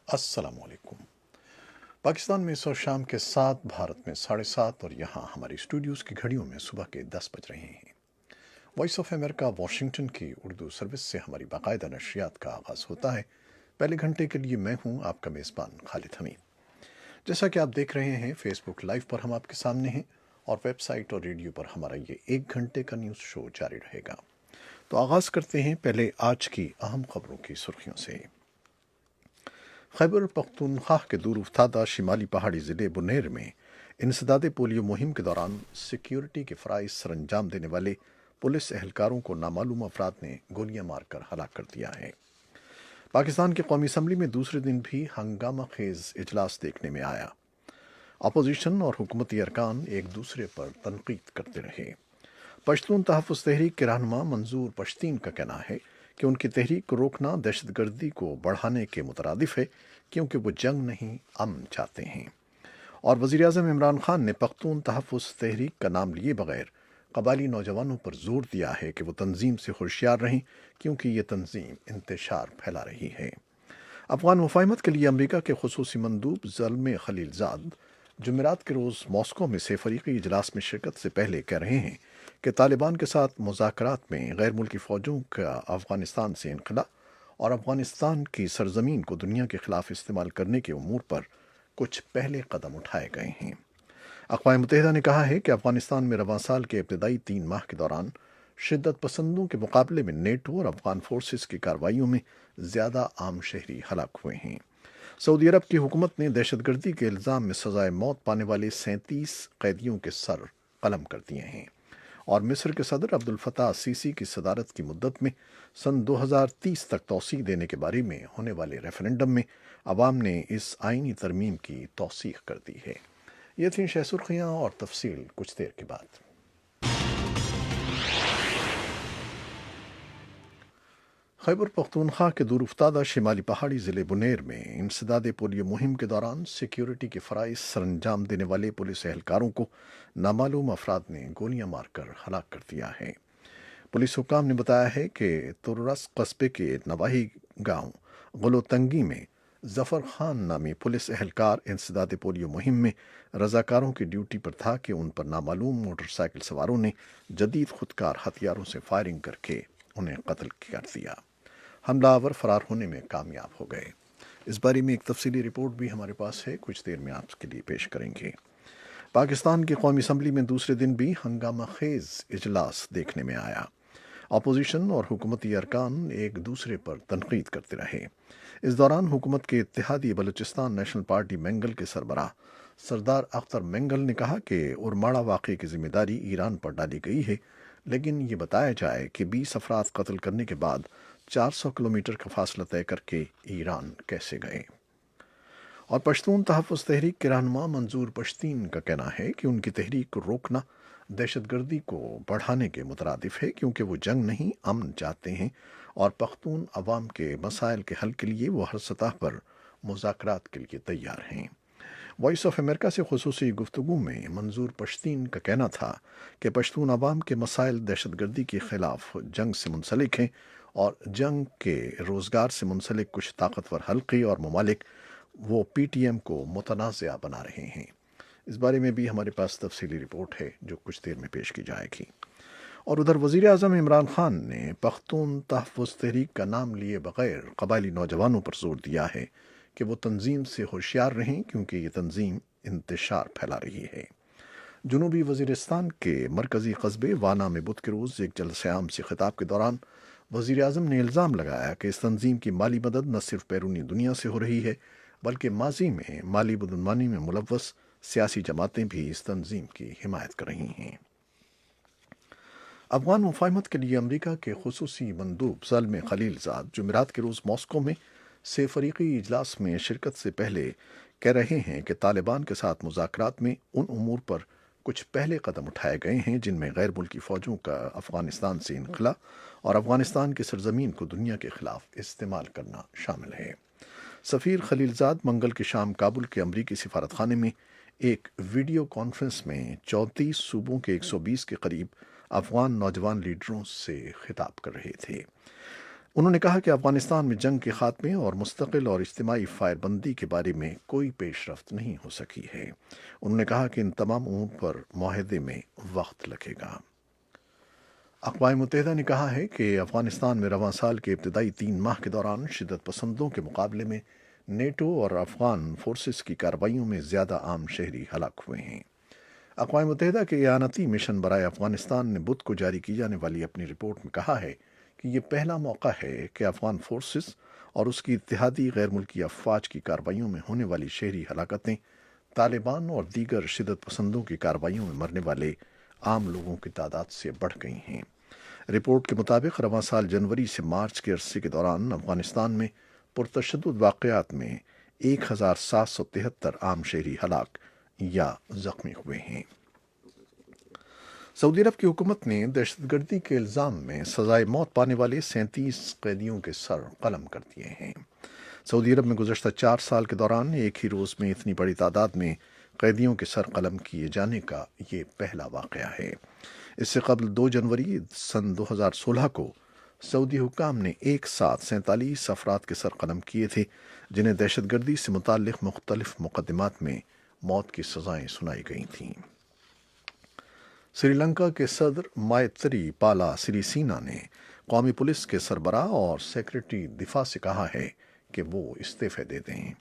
السلام علیکم۔ پاکستان میں اس وقت شام کے 7، بھارت میں 7:30 اور یہاں ہماری اسٹوڈیوز کی گھڑیوں میں صبح کے 10 بج رہے ہیں۔ وائس آف امریکہ واشنگٹن کی اردو سروس سے ہماری باقاعدہ نشریات کا آغاز ہوتا ہے۔ پہلے گھنٹے کے لیے میں ہوں آپ کا میزبان خالد حمید۔ جیسا کہ آپ دیکھ رہے ہیں فیس بک لائیو پر ہم آپ کے سامنے ہیں، اور ویب سائٹ اور ریڈیو پر ہمارا یہ 1 گھنٹے کا نیوز شو جاری رہے گا۔ تو آغاز کرتے ہیں پہلے آج کی اہم خبروں کی سرخیوں سے۔ خیبر پختونخوا کے دور افتادہ شمالی پہاڑی ضلع بنیر میں انسداد پولیو مہم کے دوران سیکیورٹی کے فرائض سر انجام دینے والے پولیس اہلکاروں کو نامعلوم افراد نے گولیاں مار کر ہلاک کر دیا ہے۔ پاکستان کی قومی اسمبلی میں دوسرے دن بھی ہنگامہ خیز اجلاس دیکھنے میں آیا۔ اپوزیشن اور حکومتی ارکان ایک دوسرے پر تنقید کرتے رہے۔ پشتون تحفظ تحریک کے رہنما منظور پشتین کا کہنا ہے کہ ان کی تحریک کو روکنا دہشت گردی کو بڑھانے کے مترادف ہے، کیونکہ وہ جنگ نہیں امن چاہتے ہیں۔ اور وزیراعظم عمران خان نے پختون تحفظ تحریک کا نام لیے بغیر قبائلی نوجوانوں پر زور دیا ہے کہ وہ تنظیم سے ہوشیار رہیں، کیونکہ یہ تنظیم انتشار پھیلا رہی ہے۔ افغان مفاہمت کے لیے امریکہ کے خصوصی مندوب زلمے خلیل زاد جمعرات کے روز ماسکو میں سے فریقی اجلاس میں شرکت سے پہلے کہہ رہے ہیں کہ طالبان کے ساتھ مذاکرات میں غیر ملکی فوجوں کا افغانستان سے انخلا اور افغانستان کی سرزمین کو دنیا کے خلاف استعمال کرنے کے امور پر کچھ پہلے قدم اٹھائے گئے ہیں۔ اقوام متحدہ نے کہا ہے کہ افغانستان میں رواں سال کے ابتدائی 3 ماہ کے دوران شدت پسندوں کے مقابلے میں نیٹو اور افغان فورسز کی کارروائیوں میں زیادہ عام شہری ہلاک ہوئے ہیں۔ سعودی عرب کی حکومت نے دہشت گردی کے الزام میں سزائے موت پانے والے 37 قیدیوں کے سر قلم کر دیے ہیں، اور مصر کے صدر عبد الفتاح السیسی کی صدارت کی مدت میں سن 2030 تک توسیع دینے کے بارے میں ہونے والے ریفرنڈم میں عوام نے اس آئینی ترمیم کی توثیق کر دی ہے۔ یہ تھیں شہ سرخیاں، اور تفصیل کچھ دیر کے بعد۔ خیبر پختونخوا کے دور افتادہ شمالی پہاڑی ضلع بنیر میں انسداد پولیو مہم کے دوران سیکیورٹی کے فرائض سر انجام دینے والے پولیس اہلکاروں کو نامعلوم افراد نے گولیاں مار کر ہلاک کر دیا ہے۔ پولیس حکام نے بتایا ہے کہ تورس قصبے کے نواحی گاؤں غلوتنگی میں ظفر خان نامی پولیس اہلکار انسداد پولیو مہم میں رضاکاروں کی ڈیوٹی پر تھا کہ ان پر نامعلوم موٹر سائیکل سواروں نے جدید خودکار ہتھیاروں سے فائرنگ کر کے انہیں قتل کر دیا۔ حملہ آور فرار ہونے میں کامیاب ہو گئے۔ اس بارے میں ایک تفصیلی رپورٹ بھی ہمارے پاس ہے، کچھ دیر میں آپ کے لیے پیش کریں گے۔ پاکستان کی قومی اسمبلی میں دوسرے دن بھی ہنگامہ خیز اجلاس دیکھنے میں آیا۔ اپوزیشن اور حکومتی ارکان ایک دوسرے پر تنقید کرتے رہے۔ اس دوران حکومت کے اتحادی بلوچستان نیشنل پارٹی مینگل کے سربراہ سردار اختر مینگل نے کہا کہ ارماڑا واقعے کی ذمہ داری ایران پر ڈالی گئی ہے، لیکن یہ بتایا جائے کہ 20 افراد قتل کرنے کے بعد 400 کلومیٹر کا فاصلہ طے کر کے ایران کیسے گئے۔ اور پشتون تحفظ تحریک کے رہنما منظور پشتین کا کہنا ہے کہ ان کی تحریک کو روکنا دہشت گردی کو بڑھانے کے مترادف ہے، کیونکہ وہ جنگ نہیں امن چاہتے ہیں، اور پختون عوام کے مسائل کے حل کے لیے وہ ہر سطح پر مذاکرات کے لیے تیار ہیں۔ وائس آف امریکہ سے خصوصی گفتگو میں منظور پشتین کا کہنا تھا کہ پشتون عوام کے مسائل دہشت گردی کے خلاف جنگ سے منسلک ہیں، اور جنگ کے روزگار سے منسلک کچھ طاقتور حلقے اور ممالک وہ پی ٹی ایم کو متنازع بنا رہے ہیں۔ اس بارے میں بھی ہمارے پاس تفصیلی رپورٹ ہے جو کچھ دیر میں پیش کی جائے گی۔ اور ادھر وزیر اعظم عمران خان نے پختون تحفظ تحریک کا نام لیے بغیر قبائلی نوجوانوں پر زور دیا ہے کہ وہ تنظیم سے ہوشیار رہیں، کیونکہ یہ تنظیم انتشار پھیلا رہی ہے۔ جنوبی وزیرستان کے مرکزی قصبے وانا میں بدھ کے روز ایک جلسہ عام سے خطاب کے دوران وزیر اعظم نے الزام لگایا کہ اس تنظیم کی مالی مدد نہ صرف بیرونی دنیا سے ہو رہی ہے، بلکہ ماضی میں مالی بدعنوانی میں ملوث سیاسی جماعتیں بھی اس تنظیم کی حمایت کر رہی ہیں۔ افغان مفاہمت کے لیے امریکہ کے خصوصی مندوب زلمے خلیل زاد جمعرات کے روز ماسکو میں سے فریقی اجلاس میں شرکت سے پہلے کہہ رہے ہیں کہ طالبان کے ساتھ مذاکرات میں ان امور پر کچھ پہلے قدم اٹھائے گئے ہیں جن میں غیر ملکی فوجوں کا افغانستان سے انخلا اور افغانستان کی سرزمین کو دنیا کے خلاف استعمال کرنا شامل ہے۔ سفیر خلیل زاد منگل کی شام کابل کے امریکی سفارت خانے میں ایک ویڈیو کانفرنس میں 34 صوبوں کے 120 کے قریب افغان نوجوان لیڈروں سے خطاب کر رہے تھے۔ انہوں نے کہا کہ افغانستان میں جنگ کے خاتمے اور مستقل اور اجتماعی فائر بندی کے بارے میں کوئی پیش رفت نہیں ہو سکی ہے۔ انہوں نے کہا کہ ان تمام امور پر معاہدے میں وقت لگے گا۔ اقوام متحدہ نے کہا ہے کہ افغانستان میں رواں سال کے ابتدائی 3 ماہ کے دوران شدت پسندوں کے مقابلے میں نیٹو اور افغان فورسز کی کارروائیوں میں زیادہ عام شہری ہلاک ہوئے ہیں۔ اقوام متحدہ کے اعانتی مشن برائے افغانستان نے بدھ کو جاری کی جانے والی اپنی رپورٹ میں کہا ہے کہ یہ پہلا موقع ہے کہ افغان فورسز اور اس کی اتحادی غیر ملکی افواج کی کارروائیوں میں ہونے والی شہری ہلاکتیں طالبان اور دیگر شدت پسندوں کی کارروائیوں میں مرنے والے عام لوگوں کی تعداد سے بڑھ گئی ہیں۔ رپورٹ کے مطابق رواں سال جنوری سے مارچ کے عرصے کے دوران افغانستان میں پرتشدد واقعات میں 1773 عام شہری ہلاک یا زخمی ہوئے ہیں۔ سعودی عرب کی حکومت نے دہشت گردی کے الزام میں سزائے موت پانے والے 37 قیدیوں کے سر قلم کر دیے ہیں۔ سعودی عرب میں گزشتہ 4 سال کے دوران ایک ہی روز میں اتنی بڑی تعداد میں قیدیوں کے سر قلم کیے جانے کا یہ پہلا واقعہ ہے۔ اس سے قبل 2 جنوری سن 2016 کو سعودی حکام نے ایک ساتھ 47 افراد کے سر قلم کیے تھے، جنہیں دہشت گردی سے متعلق مختلف مقدمات میں موت کی سزائیں سنائی گئی تھیں۔ سری لنکا کے صدر مائتری پالا سری سینا نے قومی پولیس کے سربراہ اور سیکرٹری دفاع سے کہا ہے کہ وہ استعفے دے دیں۔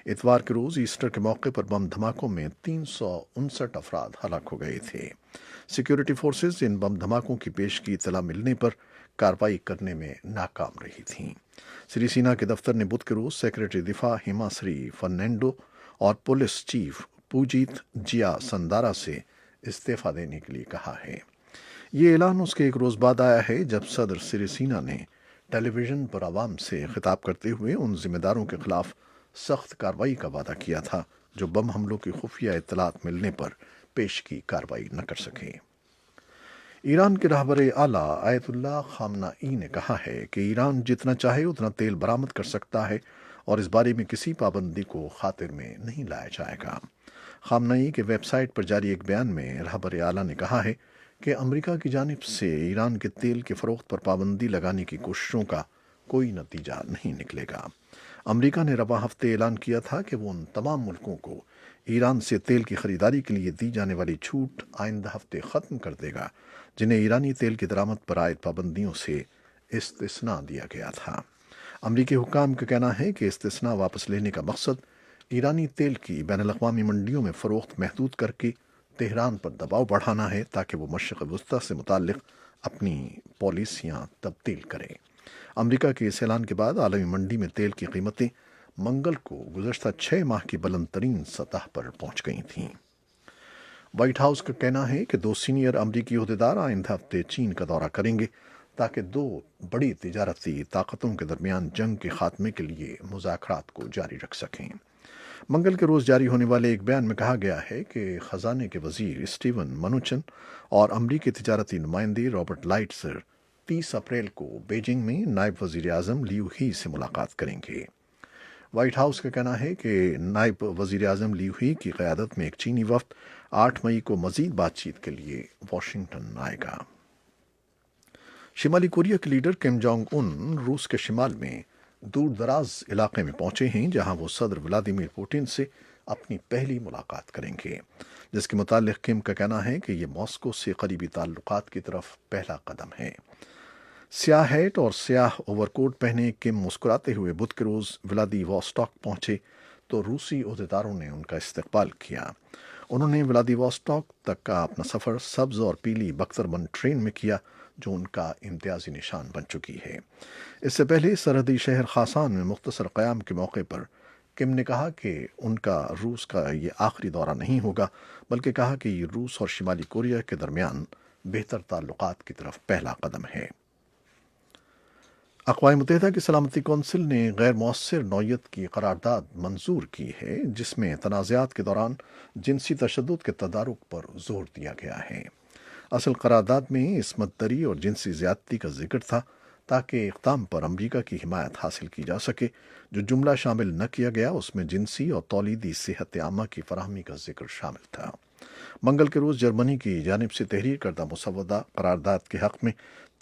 اتوار کے روز ایسٹر کے موقع پر بم دھماکوں میں 359 افراد ہلاک ہو گئے تھے۔ سیکیورٹی فورسز ان بم دھماکوں کی پیشگی اطلاع ملنے پر کارروائی کرنے میں ناکام رہی تھیں۔ سری سینا کے دفتر نے بدھ کے روز سیکرٹری دفاع ہیما سری فرنینڈو اور پولیس چیف پوجیت جیا سندارا سے استعفیٰ دینے کے لیے کہا ہے۔ یہ اعلان اس کے ایک روز بعد آیا ہے جب صدر سری سینا نے ٹیلی ویژن پر عوام سے خطاب کرتے ہوئے ان ذمہ داروں کے خلاف سخت کارروائی کا وعدہ کیا تھا جو بم حملوں کی خفیہ اطلاعات ملنے پر پیشگی کارروائی نہ کر سکے۔ ایران کے رہبر اعلیٰ آیت اللہ خامنہ ای نے کہا ہے کہ ایران جتنا چاہے اتنا تیل برآمد کر سکتا ہے اور اس بارے میں کسی پابندی کو خاطر میں نہیں لایا جائے گا۔ خامنہ ای کے ویب سائٹ پر جاری ایک بیان میں رہبر اعلیٰ نے کہا ہے کہ امریکہ کی جانب سے ایران کے تیل کی فروخت پر پابندی لگانے کی کوششوں کا کوئی نتیجہ نہیں نکلے گا۔ امریکہ نے رواں ہفتے اعلان کیا تھا کہ وہ ان تمام ملکوں کو ایران سے تیل کی خریداری کے لیے دی جانے والی چھوٹ آئندہ ہفتے ختم کر دے گا، جنہیں ایرانی تیل کی درآمد پر عائد پابندیوں سے استثناء دیا گیا تھا۔ امریکی حکام کا کہنا ہے کہ استثناء واپس لینے کا مقصد ایرانی تیل کی بین الاقوامی منڈیوں میں فروخت محدود کر کے تہران پر دباؤ بڑھانا ہے تاکہ وہ مشرق وسطیٰ سے متعلق اپنی پالیسیاں تبدیل کرے۔ امریکہ کے اس اعلان کے بعد عالمی منڈی میں تیل کی قیمتیں منگل کو گزشتہ 6 ماہ کی بلند ترین سطح پر پہنچ گئی تھیں۔ وائٹ ہاؤس کا کہنا ہے کہ 2 سینئر امریکی عہدیدار آئندہ ہفتے چین کا دورہ کریں گے تاکہ 2 بڑی تجارتی طاقتوں کے درمیان جنگ کے خاتمے کے لیے مذاکرات کو جاری رکھ سکیں۔ منگل کے روز جاری ہونے والے ایک بیان میں کہا گیا ہے کہ خزانے کے وزیر اسٹیون منوچن اور امریکی تجارتی نمائندے رابرٹ لائٹزر 30 اپریل کو بیجنگ میں نائب وزیر اعظم لیو ہی سے ملاقات کریں گے۔ وائٹ ہاؤس کا کہنا ہے کہ نائب وزیر اعظم لیو ہی کی قیادت میں ایک چینی وفد 8 مئی کو مزید بات چیت کے لیے واشنگٹن آئے گا۔ شمالی کوریا کے لیڈر کم جونگ ان روس کے شمال میں دور دراز علاقے میں پہنچے ہیں جہاں وہ صدر ولادیمیر پوٹن سے اپنی پہلی ملاقات کریں گے، جس کے متعلق کم کا کہنا ہے کہ یہ ماسکو سے قریبی تعلقات کی طرف پہلا قدم ہے۔ سیاہ ہیٹ اور سیاہ اوور کوٹ پہنے کم مسکراتے ہوئے بدھ کے روز ولادی واسٹاک پہنچے تو روسی عہدیداروں نے ان کا استقبال کیا۔ انہوں نے ولادی واسٹاک تک کا اپنا سفر سبز اور پیلی بختربند ٹرین میں کیا جو ان کا امتیازی نشان بن چکی ہے۔ اس سے پہلے سرحدی شہر خاصان میں مختصر قیام کے موقع پر کم نے کہا کہ ان کا روس کا یہ آخری دورہ نہیں ہوگا، بلکہ کہا کہ یہ روس اور شمالی کوریا کے درمیان بہتر تعلقات کی طرف پہلا قدم ہے۔ اقوام متحدہ کی سلامتی کونسل نے غیر مؤثر نوعیت کی قرارداد منظور کی ہے جس میں تنازعات کے دوران جنسی تشدد کے تدارک پر زور دیا گیا ہے۔ اصل قرارداد میں عصمت دری اور جنسی زیادتی کا ذکر تھا تاکہ اقدام پر امریکہ کی حمایت حاصل کی جا سکے۔ جو جملہ شامل نہ کیا گیا اس میں جنسی اور تولیدی صحت عامہ کی فراہمی کا ذکر شامل تھا۔ منگل کے روز جرمنی کی جانب سے تحریر کردہ مسودہ قرارداد کے حق میں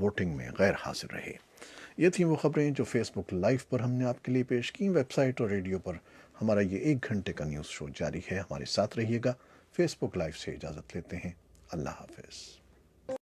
ووٹنگ میں غیر حاضر رہے۔ یہ تھیں وہ خبریں جو فیس بک لائیو پر ہم نے آپ کے لیے پیش کی۔ ویب سائٹ اور ریڈیو پر ہمارا یہ 1 گھنٹے کا نیوز شو جاری ہے، ہمارے ساتھ رہیے گا۔ فیس بک لائیو سے اجازت لیتے ہیں، اللہ حافظ۔